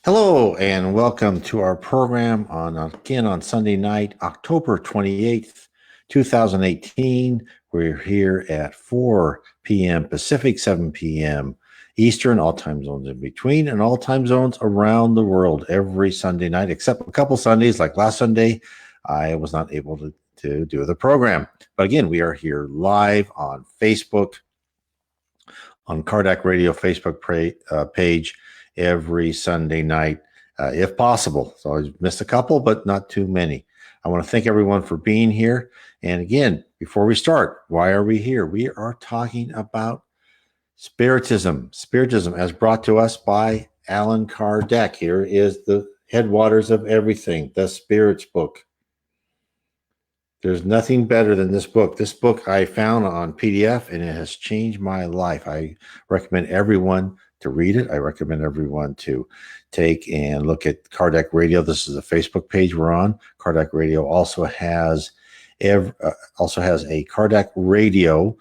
Hello and welcome to our program on Sunday night, October 28th, 2018. We're here at 4 p.m. Pacific, 7 p.m. Eastern, all time zones in between, and all time zones around the world every Sunday night, except a couple Sundays, like last Sunday, I was not able to do the program. But again, we are here live on Facebook, on Cardac Radio Facebook page every Sunday night, if possible. So I missed a couple, but not too many. I want to thank everyone for being here. And again, before we start, why are we here? We are talking about Spiritism. Spiritism as brought to us by Allan Kardec. Here is the headwaters of everything, the Spirits book. There's nothing better than this book. This book I found on PDF, and it has changed my life. I recommend everyone to read it. I recommend everyone to take and look at Kardec Radio. This is a Facebook page we're on. Kardec Radio also has a Kardec Radio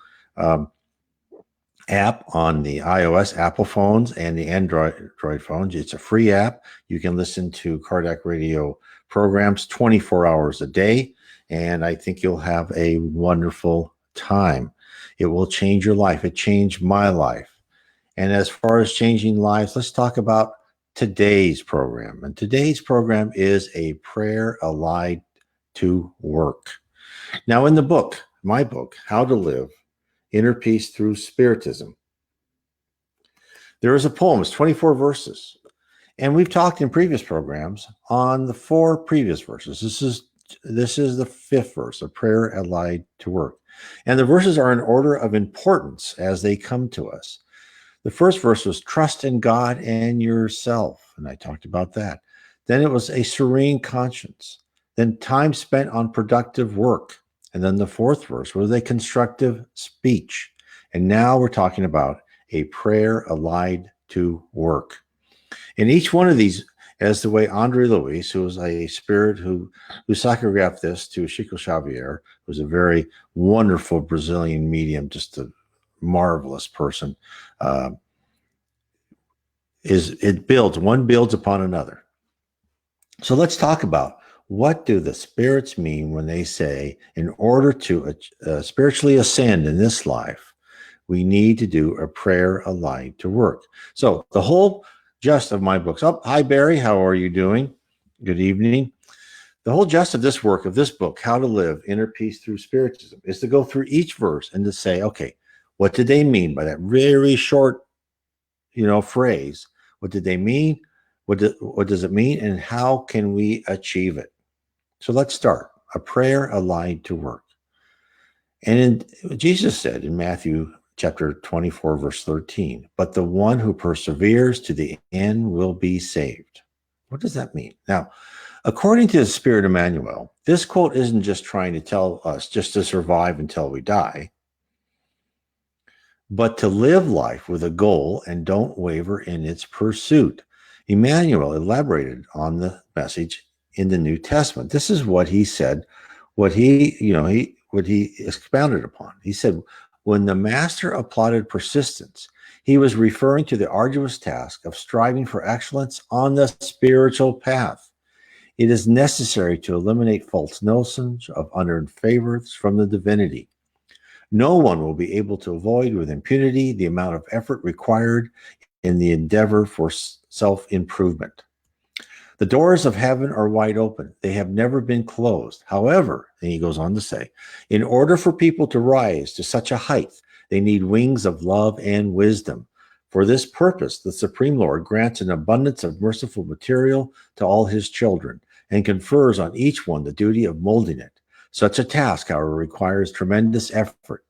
app on the iOS Apple phones and the Android phones. It's a free app. You can listen to Kardec Radio programs 24 hours a day, and I think you'll have a wonderful time. It will change your life. It changed my life. And as far as changing lives, let's talk about today's program. And today's program is a prayer allied to work. Now, in the book, my book, How to Live Inner Peace Through Spiritism, there is a poem. It's 24 verses. And we've talked in previous programs on the 4 previous verses. This is the 5th verse, a prayer allied to work. And the verses are in order of importance as they come to us. The first verse was trust in God and yourself, and I talked about that. Then it was a serene conscience. Then time spent on productive work. And then the 4th verse was a constructive speech. And now we're talking about a prayer allied to work. In each one of these, as the way Andre Luis, who was a spirit who psychographed this to Chico Xavier, who was a very wonderful Brazilian medium, just a marvelous person, one builds upon another. So let's talk about, what do the spirits mean when they say, in order to spiritually ascend in this life, we need to do a prayer allied to work? So the whole gist of my books. Oh, hi, Barry. How are you doing? Good evening. The whole gist of this work, of this book, How to Live Inner Peace Through Spiritism, is to go through each verse and to say, okay, what did they mean by that very short, phrase? What did they mean? What does it mean? And how can we achieve it? So let's start. A prayer allied to work. And Jesus said in Matthew chapter 24, verse 13, but the one who perseveres to the end will be saved. What does that mean? Now, according to the Spirit Emmanuel, this quote isn't just trying to tell us just to survive until we die, but to live life with a goal and don't waver in its pursuit. Emmanuel elaborated on the message in the New Testament. This is what he said, what he expounded upon. He said, when the master applauded persistence, he was referring to the arduous task of striving for excellence on the spiritual path. It is necessary to eliminate false notions of unearned favors from the divinity. No one will be able to avoid with impunity the amount of effort required in the endeavor for self-improvement. The doors of heaven are wide open. They have never been closed. However, and he goes on to say, in order for people to rise to such a height, they need wings of love and wisdom. For this purpose, the Supreme Lord grants an abundance of merciful material to all his children and confers on each one the duty of molding it. Such a task, however, requires tremendous effort.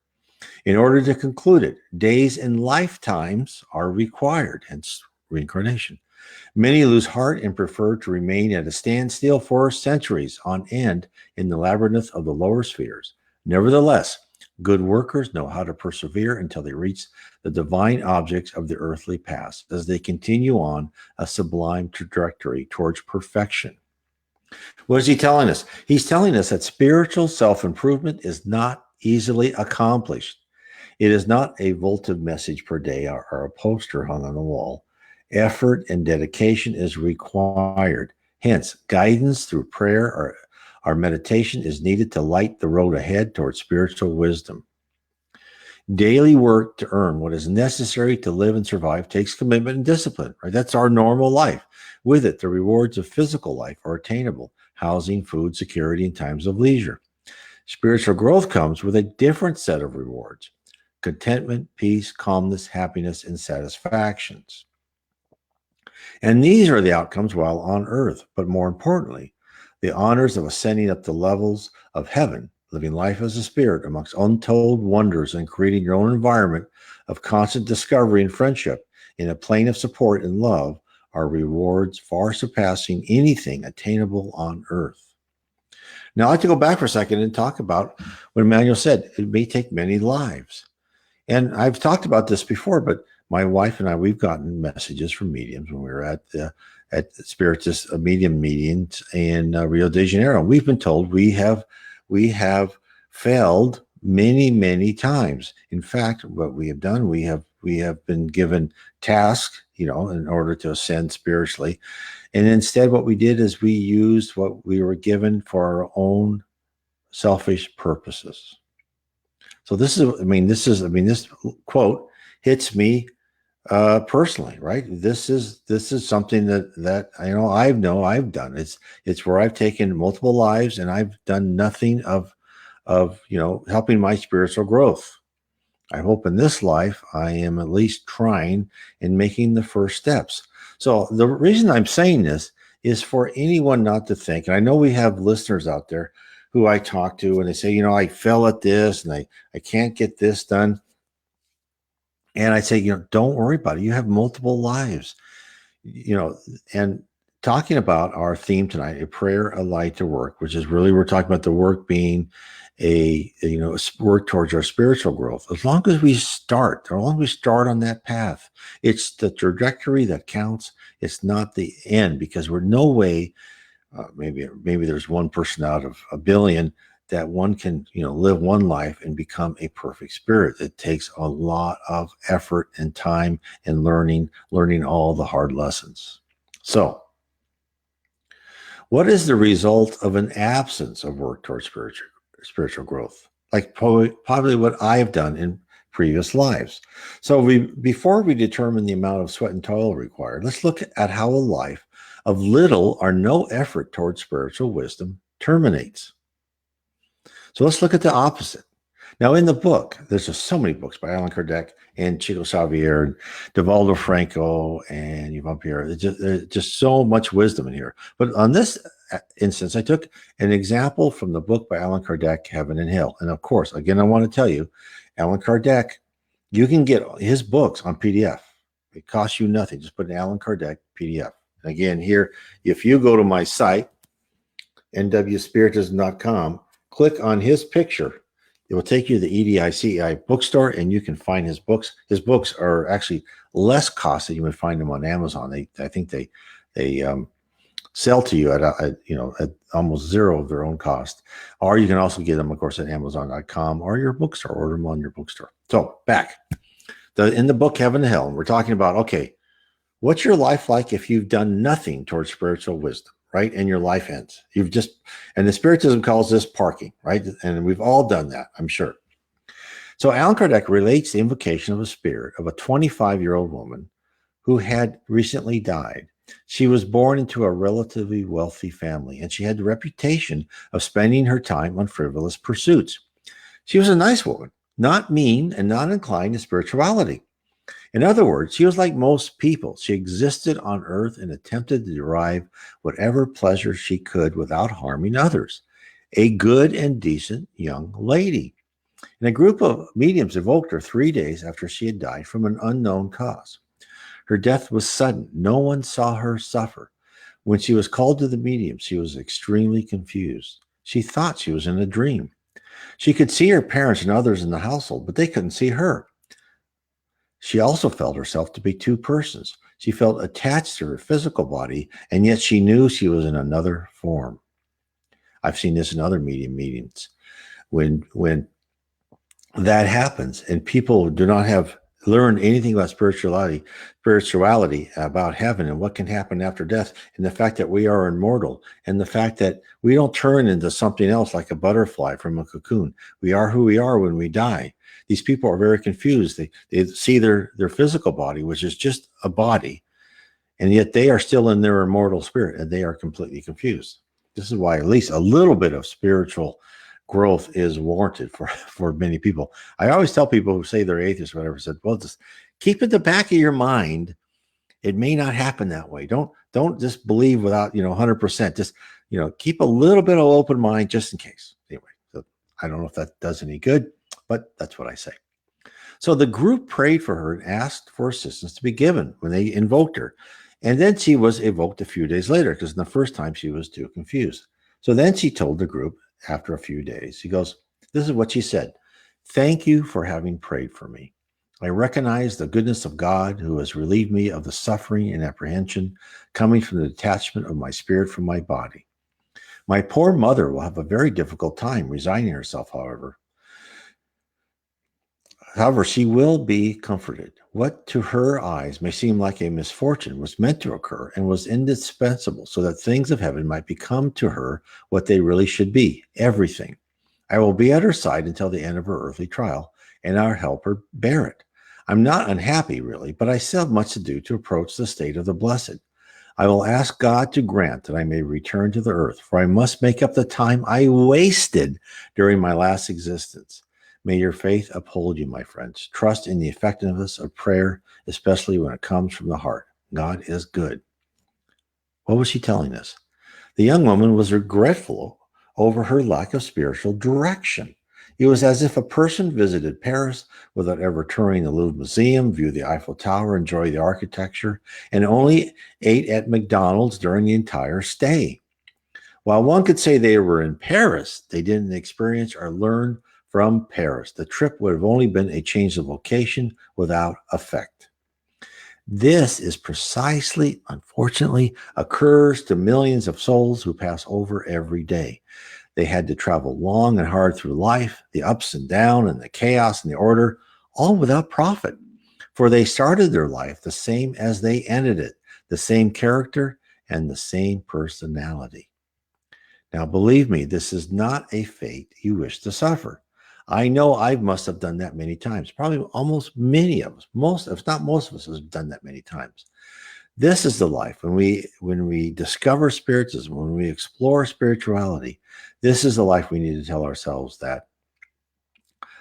In order to conclude it, days and lifetimes are required, hence reincarnation. Many lose heart and prefer to remain at a standstill for centuries on end in the labyrinth of the lower spheres. Nevertheless, good workers know how to persevere until they reach the divine objects of the earthly past, as they continue on a sublime trajectory towards perfection. What is he telling us? He's telling us that spiritual self-improvement is not easily accomplished. It is not a votive message per day or a poster hung on the wall. Effort and dedication is required. Hence, guidance through prayer or meditation is needed to light the road ahead towards spiritual wisdom. Daily work to earn what is necessary to live and survive takes commitment and discipline, right? That's our normal life. With it, the rewards of physical life are attainable: housing, food, security, and times of leisure. Spiritual growth comes with a different set of rewards: contentment, peace, calmness, happiness, and satisfactions. And these are the outcomes while on earth. But more importantly, the honors of ascending up the levels of heaven, living life as a spirit amongst untold wonders, and creating your own environment of constant discovery and friendship in a plane of support and love are rewards far surpassing anything attainable on earth. Now, I'd like to go back for a second and talk about what Emmanuel said: it may take many lives. And I've talked about this before, but my wife and I, we've gotten messages from mediums when we were at Spiritist medium meetings in Rio de Janeiro. We've been told we have failed many times. In fact, what we have done, we have been given tasks, in order to ascend spiritually, and instead, what we did is we used what we were given for our own selfish purposes. So this this quote hits me personally, right? This is something that I've done. It's where I've taken multiple lives and I've done nothing of helping my spiritual growth. I hope in this life I am at least trying and making the first steps. So the reason I'm saying this is for anyone not to think, and I know we have listeners out there who I talk to and they say, I fell at this and I can't get this done. And I say, don't worry about it. You have multiple lives, and talking about our theme tonight, a prayer, a light to work, which is really, we're talking about the work being a work towards our spiritual growth. As long as we start on that path, it's the trajectory that counts. It's not the end, because we're no way, maybe there's one person out of a billion that one can, live one life and become a perfect spirit. It takes a lot of effort and time and learning all the hard lessons. So, what is the result of an absence of work towards spiritual growth? Like probably what I've done in previous lives. So before we determine the amount of sweat and toil required, let's look at how a life of little or no effort towards spiritual wisdom terminates. So let's look at the opposite. Now, in the book, there's just so many books by Allan Kardec and Chico Xavier and Divaldo Franco and Yvonne Pierre. There's just so much wisdom in here. But on this instance, I took an example from the book by Allan Kardec, Heaven and Hell. And of course, again, I want to tell you, Allan Kardec, you can get his books on PDF. It costs you nothing. Just put an Allan Kardec PDF. And again, here, if you go to my site, nwspiritism.com, click on his picture. It will take you to the EDICI bookstore, and you can find his books. His books are actually less costly. You would find them on Amazon. I think they sell to you at almost zero of their own cost. Or you can also get them, of course, at Amazon.com or your bookstore. Order them on your bookstore. So back in the book Heaven and Hell, we're talking about, okay, what's your life like if you've done nothing towards spiritual wisdom? Right? And your life ends. And the Spiritism calls this parking, right? And we've all done that, I'm sure. So Allan Kardec relates the invocation of a spirit of a 25-year-old woman who had recently died. She was born into a relatively wealthy family, and she had the reputation of spending her time on frivolous pursuits. She was a nice woman, not mean and not inclined to spirituality. In other words, she was like most people. She existed on earth and attempted to derive whatever pleasure she could without harming others. A good and decent young lady. And a group of mediums evoked her 3 days after she had died from an unknown cause. Her death was sudden. No one saw her suffer. When she was called to the mediums, she was extremely confused. She thought she was in a dream. She could see her parents and others in the household, but they couldn't see her. She also felt herself to be two persons. She felt attached to her physical body, and yet she knew she was in another form. I've seen this in other medium meetings. When that happens and people do not have learned anything about spirituality about heaven and what can happen after death, and the fact that we are immortal, and the fact that we don't turn into something else like a butterfly from a cocoon. We are who we are when we die. These people are very confused. They see their physical body, which is just a body, and yet they are still in their immortal spirit, and they are completely confused. This is why at least a little bit of spiritual growth is warranted for many people. I always tell people who say they're atheists or whatever, said, well, just keep at the back of your mind, it may not happen that way. Don't just believe without 100%. Just keep a little bit of open mind just in case. Anyway, so I don't know if that does any good, but that's what I say. So the group prayed for her and asked for assistance to be given when they invoked her. And then she was evoked a few days later, because the first time she was too confused. So then she told the group after a few days, she goes, this is what she said. Thank you for having prayed for me. I recognize the goodness of God who has relieved me of the suffering and apprehension coming from the detachment of my spirit from my body. My poor mother will have a very difficult time resigning herself, however. However, she will be comforted. What to her eyes may seem like a misfortune was meant to occur and was indispensable so that things of heaven might become to her what they really should be, everything. I will be at her side until the end of her earthly trial, and I'll help her bear it. I'm not unhappy, really, but I still have much to do to approach the state of the blessed. I will ask God to grant that I may return to the earth, for I must make up the time I wasted during my last existence. May your faith uphold you, my friends. Trust in the effectiveness of prayer, especially when it comes from the heart. God is good. What was she telling us? The young woman was regretful over her lack of spiritual direction. It was as if a person visited Paris without ever touring the Louvre Museum, view the Eiffel Tower, enjoy the architecture, and only ate at McDonald's during the entire stay. While one could say they were in Paris, they didn't experience or learn from Paris. The trip would have only been a change of location without effect. This is precisely, unfortunately, occurs to millions of souls who pass over every day. They had to travel long and hard through life, the ups and downs and the chaos and the order, all without profit. For they started their life the same as they ended it, the same character and the same personality. Now, believe me, this is not a fate you wish to suffer. I know I must have done that many times. Probably almost many of us, most, if not most of us, have done that many times. This is the life when we discover spiritism, when we explore spirituality. This is the life we need to tell ourselves that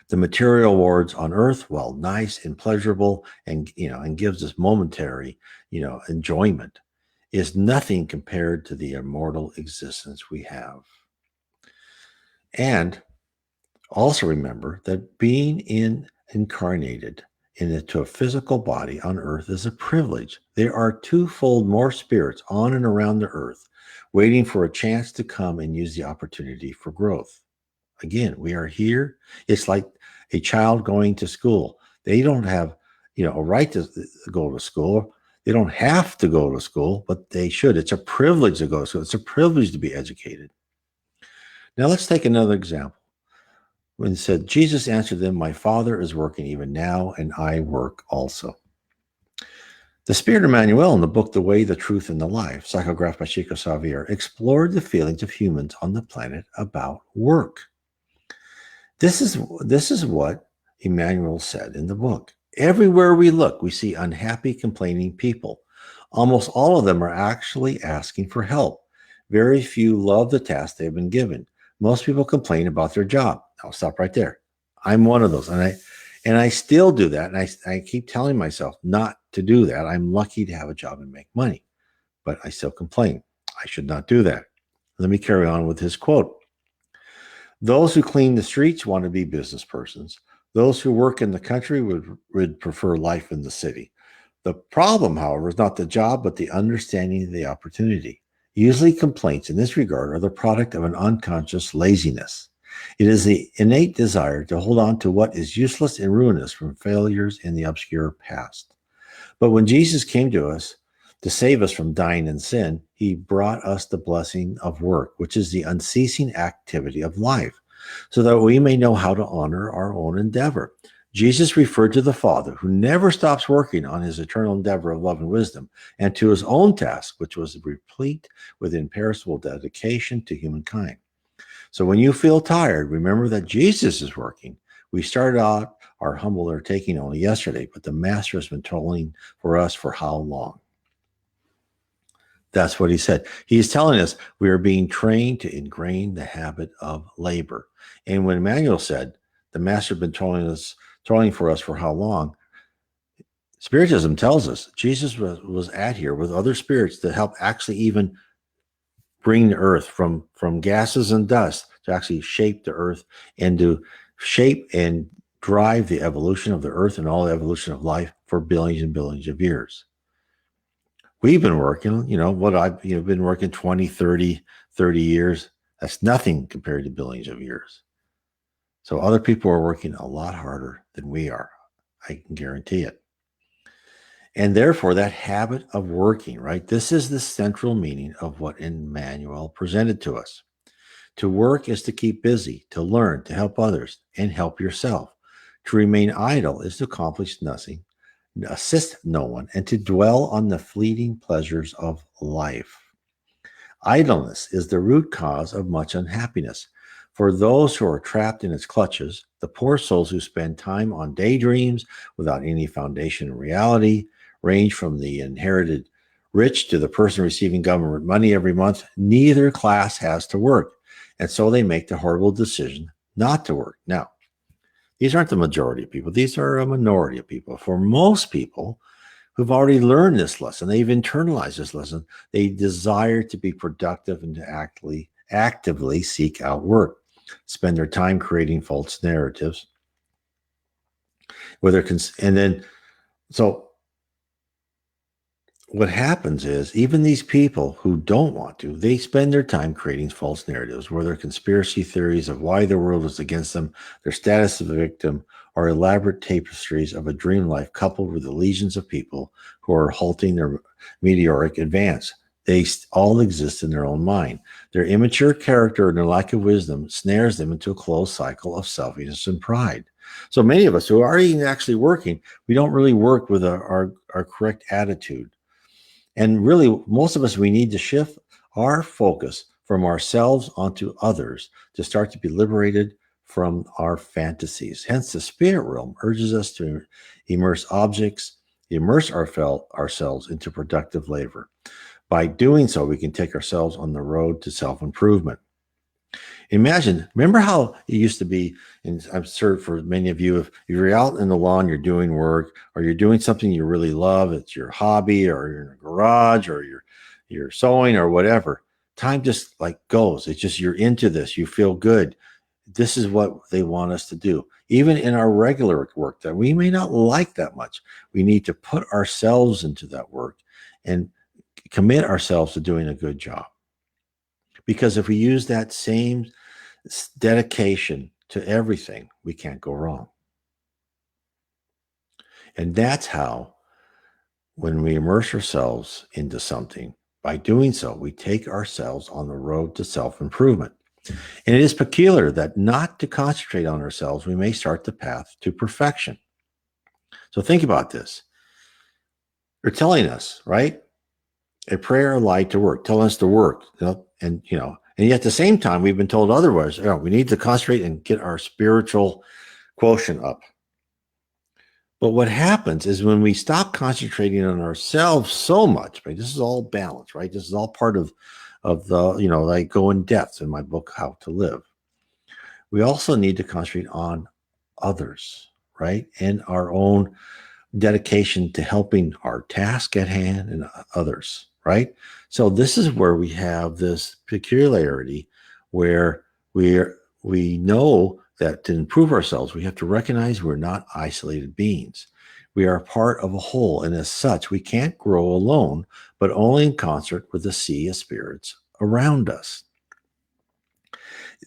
the material rewards on earth, while nice and pleasurable, and gives us momentary enjoyment, is nothing compared to the immortal existence we have. And also remember that being incarnated into a physical body on earth is a privilege. There are twofold more spirits on and around the earth waiting for a chance to come and use the opportunity for growth. Again, we are here. It's like a child going to school. They don't have a right to go to school. They don't have to go to school, but they should. It's a privilege to go to school. It's a privilege to be educated. Now let's take another example. When it said, Jesus answered them, my Father is working even now, and I work also. The Spirit Emmanuel in the book, The Way, the Truth, and the Life, psychographed by Chico Xavier, explored the feelings of humans on the planet about work. This is what Emmanuel said in the book. Everywhere we look, we see unhappy, complaining people. Almost all of them are actually asking for help. Very few love the task they've been given. Most people complain about their job. I'll stop right there. I'm one of those. And I still do that. And I keep telling myself not to do that. I'm lucky to have a job and make money, but I still complain. I should not do that. Let me carry on with his quote. Those who clean the streets want to be business persons. Those who work in the country would prefer life in the city. The problem, however, is not the job, but the understanding of the opportunity. Usually complaints in this regard are the product of an unconscious laziness. It is the innate desire to hold on to what is useless and ruinous from failures in the obscure past. But when Jesus came to us to save us from dying in sin, he brought us the blessing of work, which is the unceasing activity of life, so that we may know how to honor our own endeavor. Jesus referred to the Father, who never stops working on his eternal endeavor of love and wisdom, and to his own task, which was replete with imperishable dedication to humankind. So when you feel tired, remember that Jesus is working. We started out our humble undertaking only yesterday, but the Master has been toiling for us for how long? That's what he said. He's telling us we are being trained to ingrain the habit of labor. And when Emmanuel said, the Master has been toiling for us for how long? Spiritism tells us Jesus was at here with other spirits to help actually even bring the earth from gases and dust to actually shape the earth and to shape and drive the evolution of the earth and all the evolution of life for billions and billions of years. We've been working, what I've been working 20, 30 years. That's nothing compared to billions of years. So other people are working a lot harder than we are. I can guarantee it. And therefore, that habit of working, right? This is the central meaning of what Emmanuel presented to us. To work is to keep busy, to learn, to help others, and help yourself. To remain idle is to accomplish nothing, assist no one, and to dwell on the fleeting pleasures of life. Idleness is the root cause of much unhappiness. For those who are trapped in its clutches, the poor souls who spend time on daydreams without any foundation in reality, range from the inherited rich to the person receiving government money every month. Neither class has to work, and so they make the horrible decision not to work. Now, these aren't the majority of people. These are a minority of people. For most people who've already learned this lesson, they've internalized this lesson, they desire to be productive and to actively seek out work, spend their time creating false narratives. So what happens is even these people who don't want to, they spend their time creating false narratives, whether conspiracy theories of why the world is against them, their status as a victim, or elaborate tapestries of a dream life coupled with the legions of people who are halting their meteoric advance. They all exist in their own mind. Their immature character and their lack of wisdom snares them into a closed cycle of selfishness and pride. So many of us who are actually working, we don't really work with our correct attitude. And really, most of us, we need to shift our focus from ourselves onto others to start to be liberated from our fantasies. Hence, the spirit realm urges us to immerse ourselves into productive labor. By doing so, we can take ourselves on the road to self-improvement. Remember how it used to be, and I'm sure for many of you, if you're out in the lawn, you're doing work, or you're doing something you really love, it's your hobby, or you're in a garage, or you're sewing, or whatever, time just like goes. It's just, you're into this, you feel good. This is what they want us to do. Even in our regular work that we may not like that much, we need to put ourselves into that work and commit ourselves to doing a good job. Because if we use that same dedication to everything, we can't go wrong. And that's how, when we immerse ourselves into something, by doing so, we take ourselves on the road to self-improvement. And it is peculiar that not to concentrate on ourselves, we may start the path to perfection. So think about this. They're telling us, right? A prayer, a light to work, telling us to work, and yet at the same time, we've been told otherwise. We need to concentrate and get our spiritual quotient up. But what happens is when we stop concentrating on ourselves so much, right? This is all balance, right? This is all part of the, I go in depth in my book, How to Live. We also need to concentrate on others, right? And our own dedication to helping our task at hand and others, right? So this is where we have this peculiarity where we know that to improve ourselves, we have to recognize we're not isolated beings. We are part of a whole, and as such, we can't grow alone, but only in concert with the sea of spirits around us.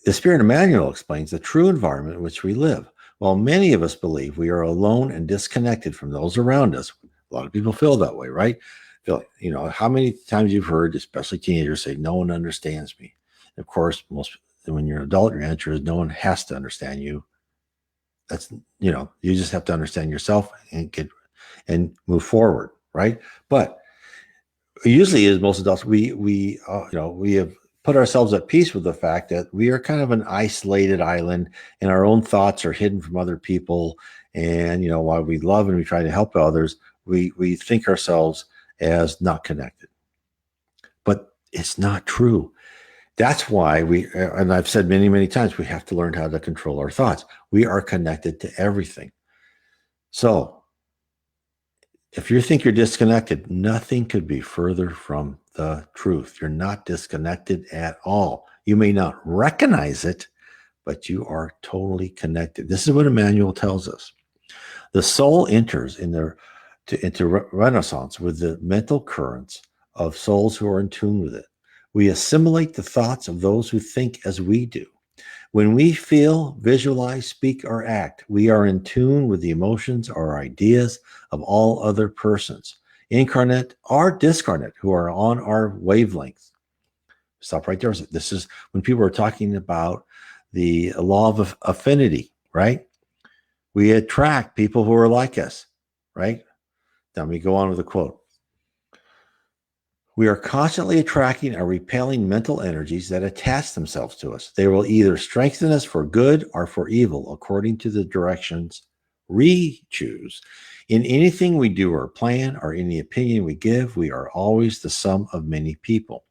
The Spirit Emmanuel explains the true environment in which we live. While many of us believe we are alone and disconnected from those around us, a lot of people feel that way, right? How many times you've heard, especially teenagers, say, no one understands me. And of course, when you're an adult, your answer is no one has to understand you. That's, you just have to understand yourself and move forward, right? But usually, as most adults, we have put ourselves at peace with the fact that we are kind of an isolated island, and our own thoughts are hidden from other people. And while we love and we try to help others, we think ourselves as not connected. But it's not true. That's why and I've said many, many times, we have to learn how to control our thoughts. We are connected to everything. So if you think you're disconnected, nothing could be further from the truth. You're not disconnected at all. You may not recognize it, but you are totally connected. This is what Emmanuel tells us. The soul enters into Renaissance with the mental currents of souls who are in tune with it. We assimilate the thoughts of those who think as we do. When we feel, visualize, speak, or act, we are in tune with the emotions or ideas of all other persons, incarnate or discarnate, who are on our wavelength. Stop right there. This is when people are talking about the law of affinity, right? We attract people who are like us, right? Then we go on with the quote. We are constantly attracting or repelling mental energies that attach themselves to us. They will either strengthen us for good or for evil, according to the directions we choose. In anything we do or plan, or any opinion we give, we are always the sum of many people.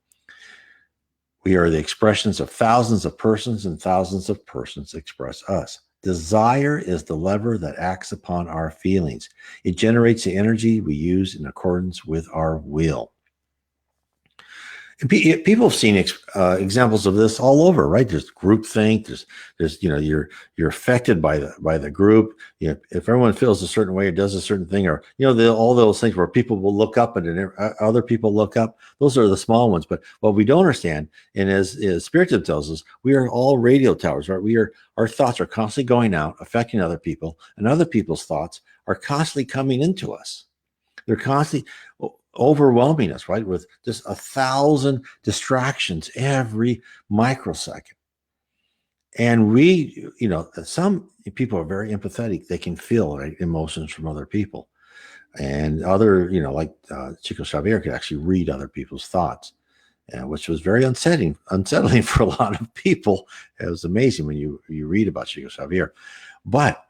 We are the expressions of thousands of persons, and thousands of persons express us. Desire is the lever that acts upon our feelings. It generates the energy we use in accordance with our will. People have seen examples of this all over, right? There's groupthink. There's you're affected by the group. If everyone feels a certain way or does a certain thing, or all those things where people will look up and other people look up. Those are the small ones. But what we don't understand, and as Spiritism tells us, we are all radio towers, right? Our thoughts are constantly going out, affecting other people, and other people's thoughts are constantly coming into us. They're constantly overwhelming us, right? With just 1,000 distractions every microsecond. And some people are very empathetic. They can feel, right, emotions from other people. And other, like Chico Xavier could actually read other people's thoughts, which was very unsettling for a lot of people. It was amazing when you read about Chico Xavier. But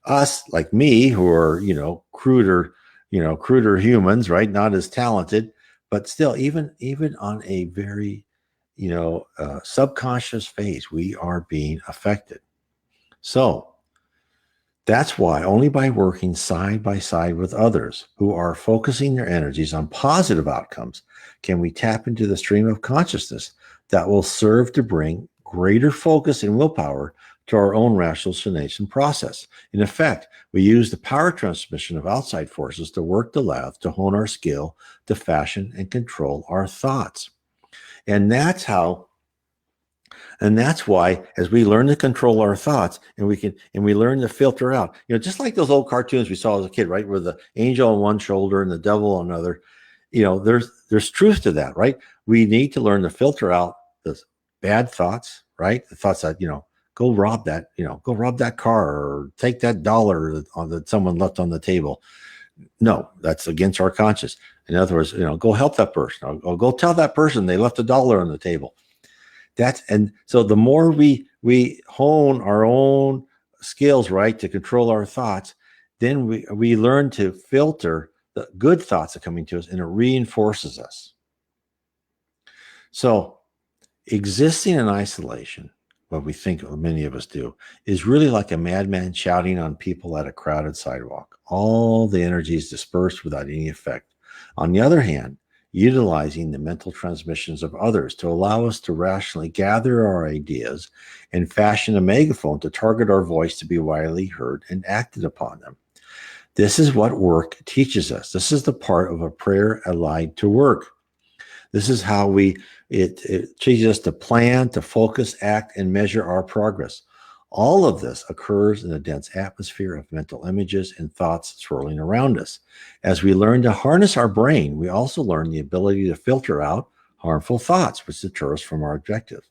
us, like me, who are, cruder humans, right? Not as talented, but still, even on a very, subconscious phase, we are being affected. So that's why only by working side by side with others who are focusing their energies on positive outcomes can we tap into the stream of consciousness that will serve to bring greater focus and willpower to our own rationalization process. In effect, we use the power transmission of outside forces to work the lathe to hone our skill to fashion and control our thoughts. And that's why, as we learn to control our thoughts, and we learn to filter out, just like those old cartoons we saw as a kid, right, with the angel on one shoulder and the devil on another. There's truth to that, right? We need to learn to filter out the bad thoughts, right? The thoughts that go rob that car, or take that dollar that someone left on the table. No, that's against our conscience. In other words, go help that person, or go tell that person they left $1 on the table. And so the more we hone our own skills, right, to control our thoughts, then we learn to filter the good thoughts that are coming to us, and it reinforces us. So existing in isolation, what we think many of us do, is really like a madman shouting on people at a crowded sidewalk. All the energy is dispersed without any effect. On the other hand, utilizing the mental transmissions of others to allow us to rationally gather our ideas and fashion a megaphone to target our voice to be widely heard and acted upon them. This is what work teaches us. This is the part of a prayer allied to work. This is how it teaches us to plan, to focus, act, and measure our progress. All of this occurs in a dense atmosphere of mental images and thoughts swirling around us. As we learn to harness our brain, we also learn the ability to filter out harmful thoughts, which deter us from our objective.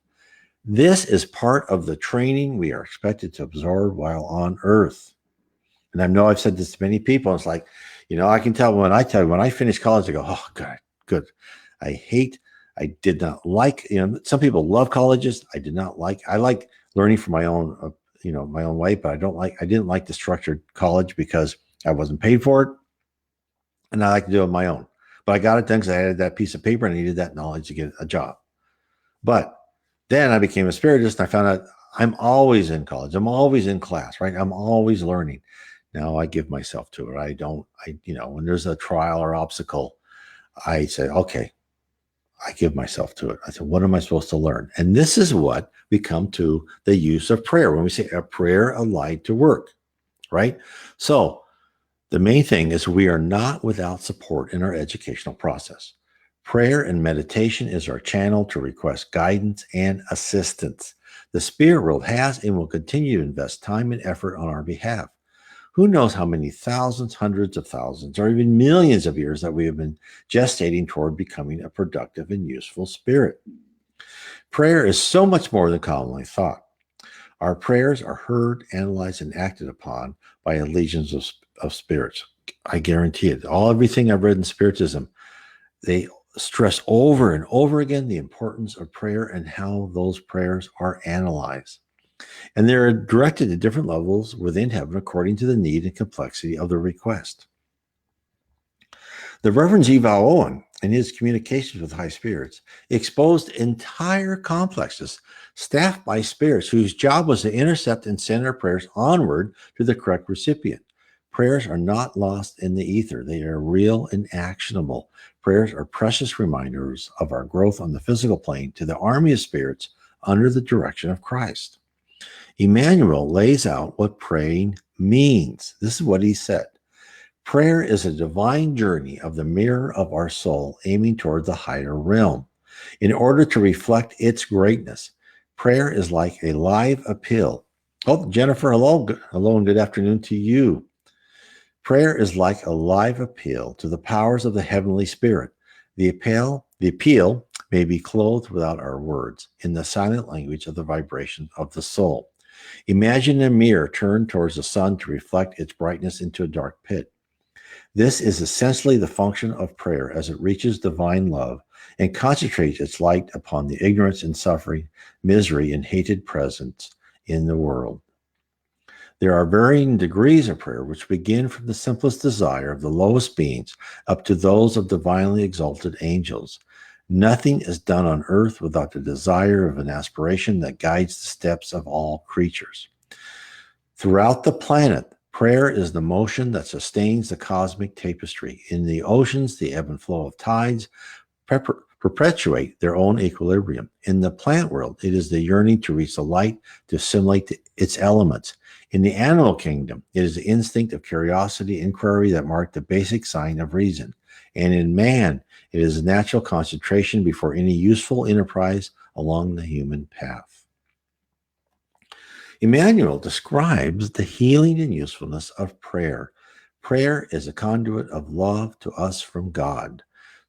This is part of the training we are expected to absorb while on earth. And I know I've said this to many people. It's like, I can tell when I finish college, I go, oh, good. I did not like, some people love colleges. I like learning from my own, my own way, but I didn't like the structured college because I wasn't paid for it. And I like to do it on my own. But I got it done because I had that piece of paper and I needed that knowledge to get a job. But then I became a spiritist and I found out I'm always in college. I'm always in class, right? I'm always learning. Now I give myself to it. When there's a trial or obstacle, I say, okay, I give myself to it. I said, what am I supposed to learn? And this is what we come to the use of prayer when we say a prayer allied to work, right? So the main thing is we are not without support in our educational process. Prayer and meditation is our channel to request guidance and assistance. The spirit world has and will continue to invest time and effort on our behalf. Who knows how many thousands, hundreds of thousands, or even millions of years that we have been gestating toward becoming a productive and useful spirit. Prayer is so much more than commonly thought. Our prayers are heard, analyzed, and acted upon by a legions of spirits. I guarantee it. Everything I've read in Spiritism, they stress over and over again the importance of prayer and how those prayers are analyzed. And they're directed at different levels within heaven according to the need and complexity of the request. The Reverend G. Val Owen, in his communications with high spirits, exposed entire complexes staffed by spirits whose job was to intercept and send our prayers onward to the correct recipient. Prayers are not lost in the ether. They are real and actionable. Prayers are precious reminders of our growth on the physical plane to the army of spirits under the direction of Christ. Emmanuel lays out what praying means. This is what he said. Prayer is a divine journey of the mirror of our soul aiming toward the higher realm. In order to reflect its greatness, prayer is like a live appeal. Oh, Jennifer, hello and good afternoon to you. Prayer is like a live appeal to the powers of the heavenly spirit. The appeal may be clothed without our words in the silent language of the vibration of the soul. Imagine a mirror turned towards the sun to reflect its brightness into a dark pit. This is essentially the function of prayer as it reaches divine love and concentrates its light upon the ignorance and suffering, misery, and hated presence in the world. There are varying degrees of prayer, which begin from the simplest desire of the lowest beings up to those of divinely exalted angels. Nothing is done on earth without the desire of an aspiration that guides the steps of all creatures. Throughout the planet, prayer is the motion that sustains the cosmic tapestry. In the oceans, the ebb and flow of tides perpetuate their own equilibrium. In the plant world, it is the yearning to reach the light, to assimilate its elements. In the animal kingdom, it is the instinct of curiosity, inquiry that mark the basic sign of reason. And in man, it is natural concentration before any useful enterprise along the human path. Emmanuel describes the healing and usefulness of prayer. Prayer is a conduit of love to us from God.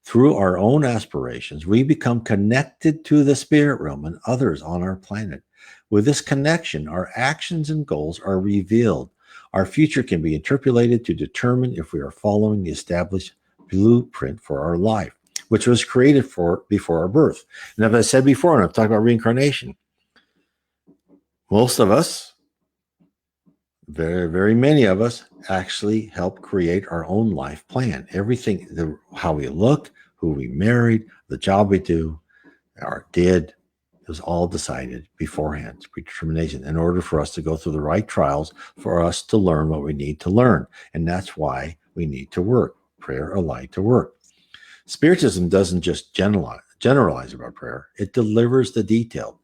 Through our own aspirations, we become connected to the spirit realm and others on our planet. With this connection, our actions and goals are revealed. Our future can be interpolated to determine if we are following the established blueprint for our life, which was created before our birth. And as I said before, and I've talked about reincarnation, most of us, very, very many of us, actually help create our own life plan. Everything, how we look, who we married, the job we do, or did, it was all decided beforehand, predetermination, in order for us to go through the right trials, for us to learn what we need to learn. And that's why we need to work. Prayer allied to work. Spiritism doesn't just generalize about prayer. It delivers the detail.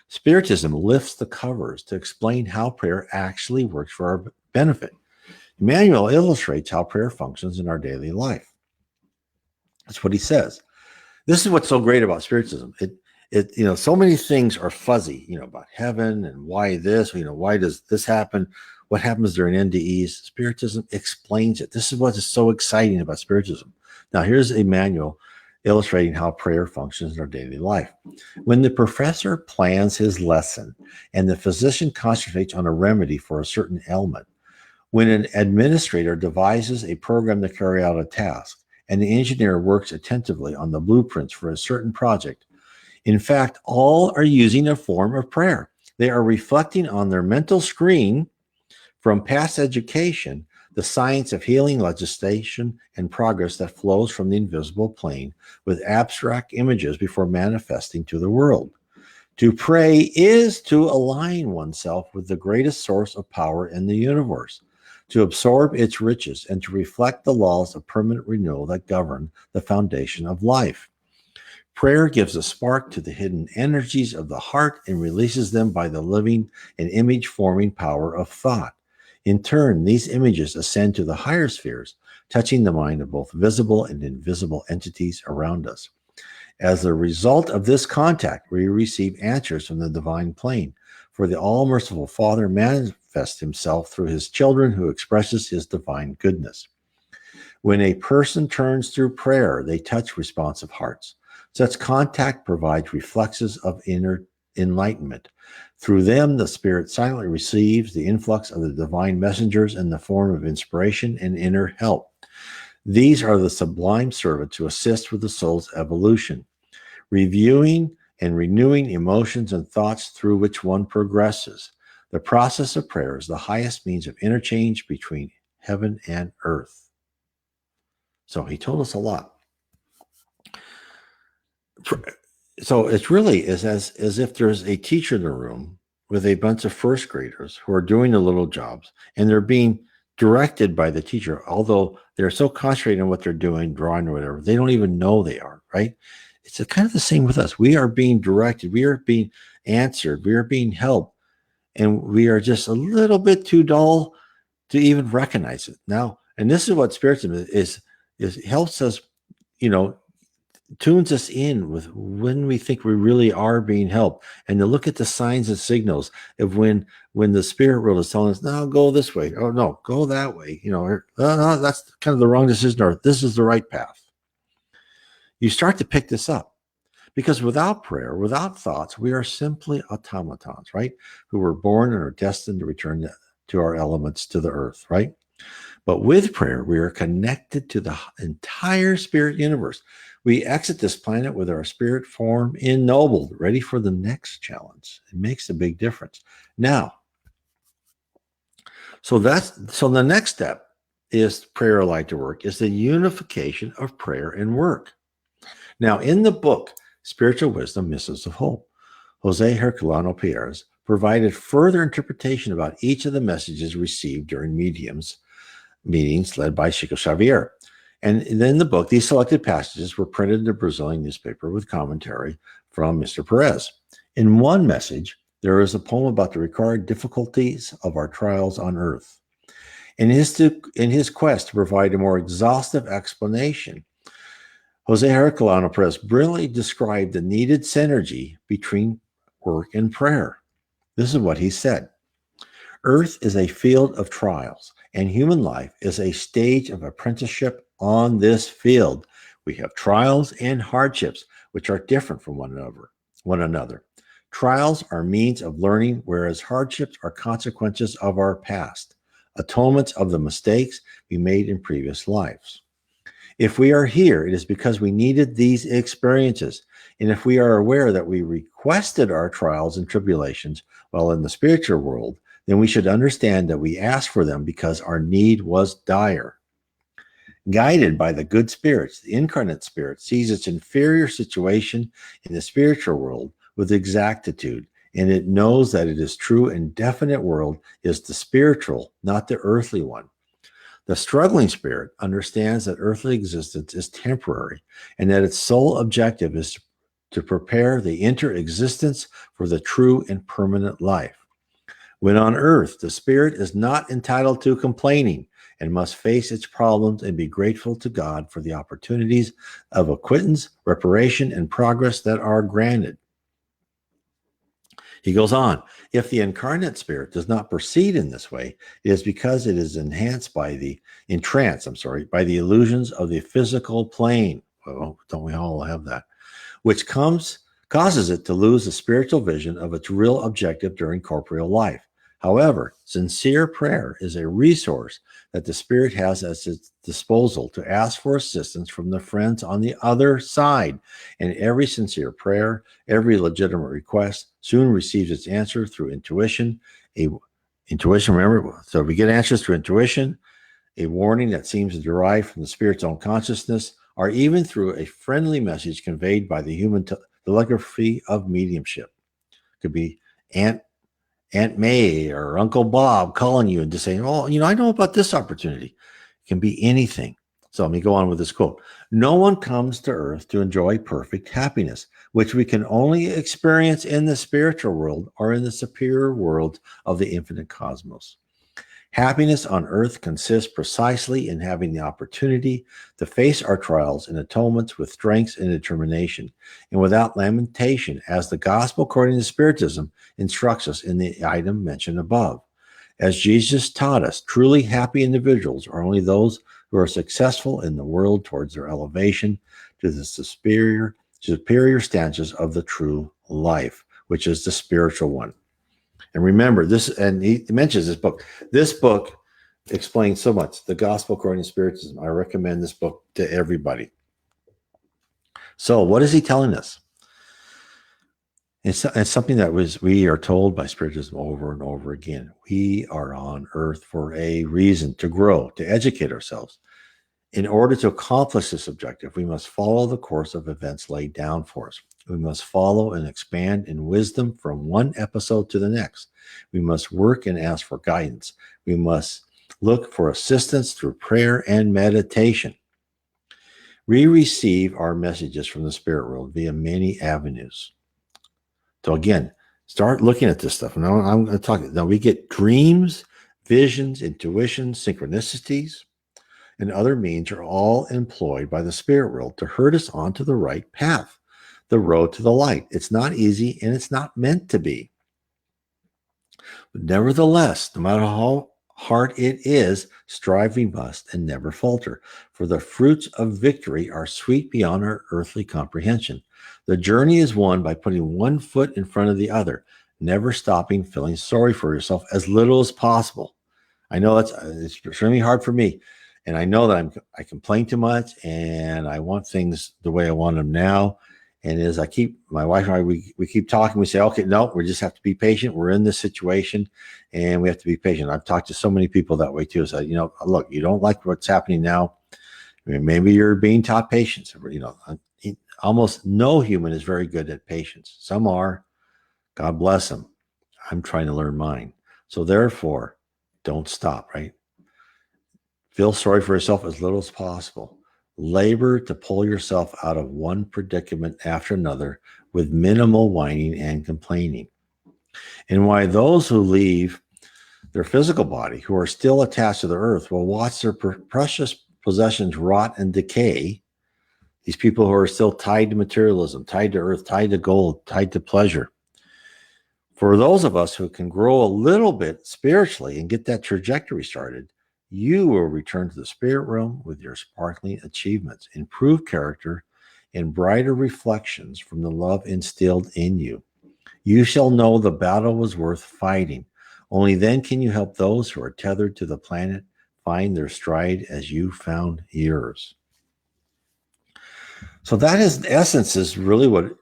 Spiritism lifts the covers to explain how prayer actually works for our benefit. Emmanuel illustrates how prayer functions in our daily life. That's what he says. This is what's so great about Spiritism. So many things are fuzzy, about heaven and why this, why does this happen? What happens during NDEs? Spiritism explains it. This is what is so exciting about Spiritism. Now, here's Emmanuel illustrating how prayer functions in our daily life. When the professor plans his lesson and the physician concentrates on a remedy for a certain ailment, when an administrator devises a program to carry out a task, and the engineer works attentively on the blueprints for a certain project, in fact, all are using a form of prayer. They are reflecting on their mental screen from past education the science of healing, legislation, and progress that flows from the invisible plane with abstract images before manifesting to the world. To pray is to align oneself with the greatest source of power in the universe, to absorb its riches, and to reflect the laws of permanent renewal that govern the foundation of life. Prayer gives a spark to the hidden energies of the heart and releases them by the living and image-forming power of thought. In turn, these images ascend to the higher spheres, touching the mind of both visible and invisible entities around us. As a result of this contact, we receive answers from the divine plane, for the all-merciful Father manifests himself through his children who expresses his divine goodness. When a person turns through prayer, they touch responsive hearts. Such contact provides reflexes of inner enlightenment. Through them, the spirit silently receives the influx of the divine messengers in the form of inspiration and inner help. These are the sublime servants who assist with the soul's evolution, reviewing and renewing emotions and thoughts through which one progresses. The process of prayer is the highest means of interchange between heaven and earth. So he told us a lot. So it really is as if there's a teacher in the room with a bunch of first graders who are doing the little jobs, and they're being directed by the teacher, although they're so concentrated on what they're doing, drawing or whatever, they don't even know they are, right? It's kind of the same with us. We are being directed, we are being answered, we are being helped, and we are just a little bit too dull to even recognize it. Now, and this is what Spiritism is helps us, tunes us in with when we think we really are being helped, and to look at the signs and signals of when the spirit world is telling us, no, go this way, oh no, go that way, or no, that's kind of the wrong decision, or this is the right path. You start to pick this up, because without prayer, without thoughts, we are simply automatons, right? Who were born and are destined to return to our elements, to the earth, right? But with prayer, we are connected to the entire spirit universe. We exit this planet with our spirit form ennobled, ready for the next challenge. It makes a big difference. Now, so the next step is prayer allied to work, is the unification of prayer and work. Now, in the book, Spiritual Wisdom, Missiles of Hope, Jose Herculano Pierres provided further interpretation about each of the messages received during meetings led by Chico Xavier. And then in the book, these selected passages were printed in a Brazilian newspaper with commentary from Mr. Perez. In one message, there is a poem about the required difficulties of our trials on earth. In his quest to provide a more exhaustive explanation, Jose Herculano Perez brilliantly described the needed synergy between work and prayer. This is what he said. Earth is a field of trials, and human life is a stage of apprenticeship on this field. We have trials and hardships, which are different from one another. Trials are means of learning, whereas hardships are consequences of our past, atonements of the mistakes we made in previous lives. If we are here, it is because we needed these experiences. And if we are aware that we requested our trials and tribulations while in the spiritual world, then we should understand that we asked for them because our need was dire. Guided by the good spirits, the incarnate spirit sees its inferior situation in the spiritual world with exactitude, and it knows that it is true and definite world is the spiritual, not the earthly one. The struggling spirit understands that earthly existence is temporary and that its sole objective is to prepare the inter-existence for the true and permanent life. When on earth, the spirit is not entitled to complaining and must face its problems and be grateful to God for the opportunities of acquittance, reparation, and progress that are granted. He goes on, if the incarnate spirit does not proceed in this way, it is because it is entranced by the illusions of the physical plane. Well, don't we all have that? Which causes it to lose the spiritual vision of its real objective during corporeal life. However, sincere prayer is a resource that the Spirit has at its disposal to ask for assistance from the friends on the other side. And every sincere prayer, every legitimate request soon receives its answer through intuition. Intuition, remember, so we get answers through intuition, a warning that seems to derive from the Spirit's own consciousness, or even through a friendly message conveyed by the human telegraphy of mediumship. It could be Aunt May or Uncle Bob calling you and just saying, oh, I know about this opportunity. It can be anything. So let me go on with this quote. No one comes to earth to enjoy perfect happiness, which we can only experience in the spiritual world or in the superior world of the infinite cosmos. Happiness on earth consists precisely in having the opportunity to face our trials and atonements with strength and determination, and without lamentation, as the gospel according to Spiritism instructs us in the item mentioned above. As Jesus taught us, truly happy individuals are only those who are successful in the world towards their elevation to the superior stances of the true life, which is the spiritual one. And remember this, and he mentions this book. This book explains so much. The Gospel According to Spiritism. I recommend this book to everybody. So what is he telling us? It's something that we are told by Spiritism over and over again. We are on earth for a reason, to grow, to educate ourselves. In order to accomplish this objective, we must follow the course of events laid down for us. We must follow and expand in wisdom from one episode to the next. We must work and ask for guidance. We must look for assistance through prayer and meditation. We receive our messages from the spirit world via many avenues. So again, start looking at this stuff. Now I'm going to talk. Now we get dreams, visions, intuitions, synchronicities, and other means are all employed by the spirit world to herd us onto the right path, the road to the light. It's not easy, and it's not meant to be. But nevertheless, no matter how hard it is, strive we must and never falter, for the fruits of victory are sweet beyond our earthly comprehension. The journey is won by putting one foot in front of the other, never stopping, feeling sorry for yourself as little as possible. I know it's extremely hard for me. And I know that I complain too much, and I want things the way I want them now. And as my wife and I, we keep talking, we say, okay, no, we just have to be patient. We're in this situation and we have to be patient. I've talked to so many people that way too. So, look, you don't like what's happening now. I mean, maybe you're being taught patience. Almost no human is very good at patience. Some are, God bless them. I'm trying to learn mine. So therefore, don't stop, right? Feel sorry for yourself as little as possible. Labor to pull yourself out of one predicament after another with minimal whining and complaining. And why those who leave their physical body, who are still attached to the earth, will watch their precious possessions rot and decay. These people who are still tied to materialism, tied to earth, tied to gold, tied to pleasure. For those of us who can grow a little bit spiritually and get that trajectory started, you will return to the spirit realm with your sparkling achievements, improved character, and brighter reflections from the love instilled in you. You shall know the battle was worth fighting. Only then can you help those who are tethered to the planet find their stride as you found yours. So that is, in essence, is really what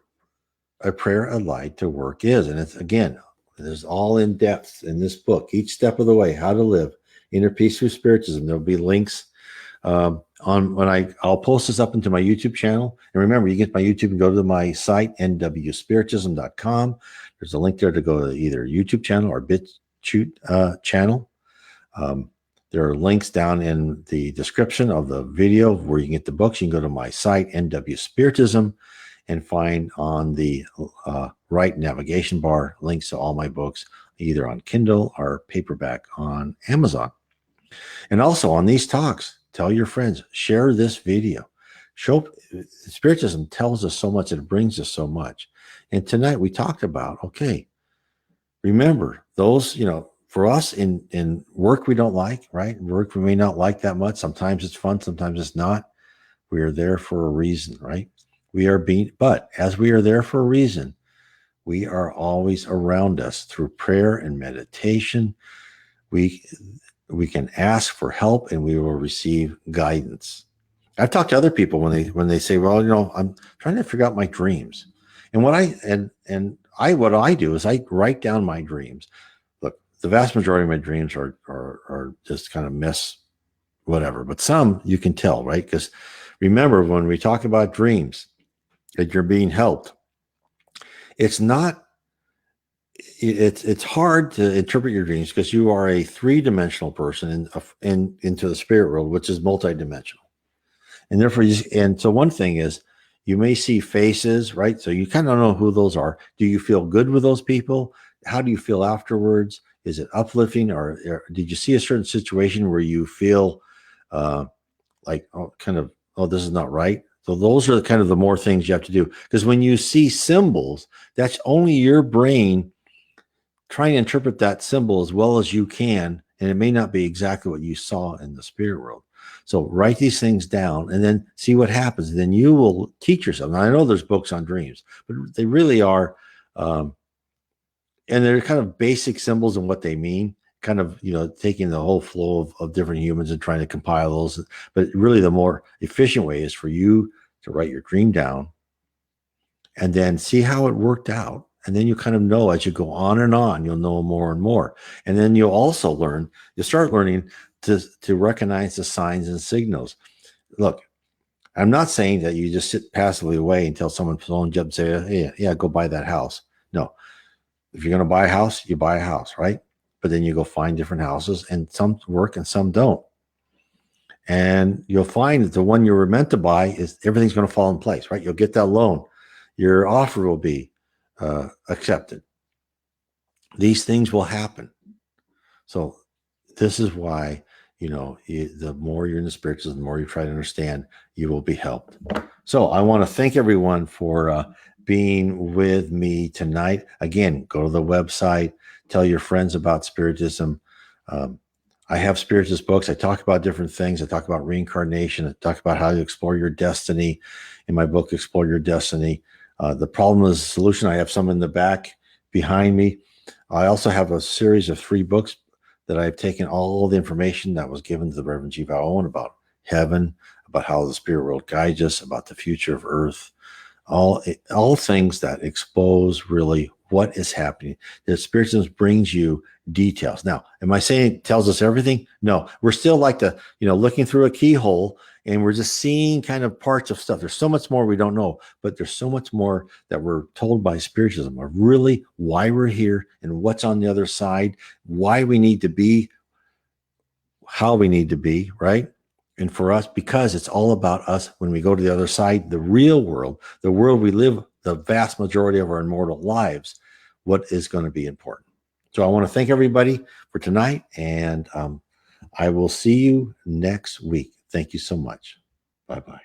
a prayer allied to work is. And it's, again, there's all in depth in this book, each step of the way, how to live inner peace through spiritism. There'll be links on when I'll post this up into my YouTube channel. And remember, you get my YouTube and go to my site, nwspiritism.com. There's a link there to go to either YouTube channel or BitChute channel. There are links down in the description of the video where you can get the books. You can go to my site, NW Spiritism, and find on the right navigation bar links to all my books, either on Kindle or paperback on Amazon. And also on these talks, tell your friends, share this video. Spiritism tells us so much, it brings us so much. And tonight we talked about, okay, remember those, for us in work we don't like, right? Work we may not like that much. Sometimes it's fun, sometimes it's not. We are there for a reason, right? But as we are there for a reason, we are always around us through prayer and meditation. We can ask for help and we will receive guidance. I've talked to other people when they say, well, I'm trying to figure out my dreams. And what I do is I write down my dreams. Look, the vast majority of my dreams are just kind of whatever, but some you can tell, right? Because remember, when we talk about dreams, that you're being helped, it's not it's hard to interpret your dreams because you are a three-dimensional person into the spirit world, which is multidimensional. And therefore, and so one thing is you may see faces, right? So you kind of know who those are. Do you feel good with those people? How do you feel afterwards? Is it uplifting, or did you see a certain situation where you feel like, this is not right? So those are kind of the more things you have to do. Because when you see symbols, that's only your brain trying to interpret that symbol as well as you can. And it may not be exactly what you saw in the spirit world. So write these things down and then see what happens. Then you will teach yourself. Now, I know there's books on dreams, but they really are, and they're kind of basic symbols and what they mean, kind of, taking the whole flow of different humans and trying to compile those. But really the more efficient way is for you to write your dream down and then see how it worked out. And then you kind of know as you go on and on, you'll know more and more. And then you'll start learning to recognize the signs and signals. Look, I'm not saying that you just sit passively away until someone phones you up and say, hey, yeah, go buy that house. No. If you're going to buy a house, you buy a house, right? But then you go find different houses, and some work and some don't. And you'll find that the one you were meant to buy is everything's going to fall in place, right? You'll get that loan. Your offer will be accepted. These things will happen. So this is why, the more you're in the spirituals, the more you try to understand, you will be helped. So I want to thank everyone for being with me tonight. Again, go to the website, tell your friends about Spiritism. I have Spiritist books. I talk about different things. I talk about reincarnation. I talk about how to explore your destiny in my book, Explore Your Destiny. The Problem is the Solution. I have some in the back behind me. I also have a series of 3 books that I've taken all the information that was given to the Reverend G. Val Owen about heaven, about how the spirit world guides us, about the future of Earth, all things that expose really what is happening. The Spiritism brings you details. Now, am I saying it tells us everything? No, we're still like looking through a keyhole, and we're just seeing kind of parts of stuff. There's so much more we don't know, but there's so much more that we're told by Spiritism of really why we're here and what's on the other side, why we need to be, how we need to be, right? And for us, because it's all about us when we go to the other side, the real world, the world we live, the vast majority of our immortal lives, what is going to be important. So I want to thank everybody for tonight, and I will see you next week. Thank you so much. Bye-bye.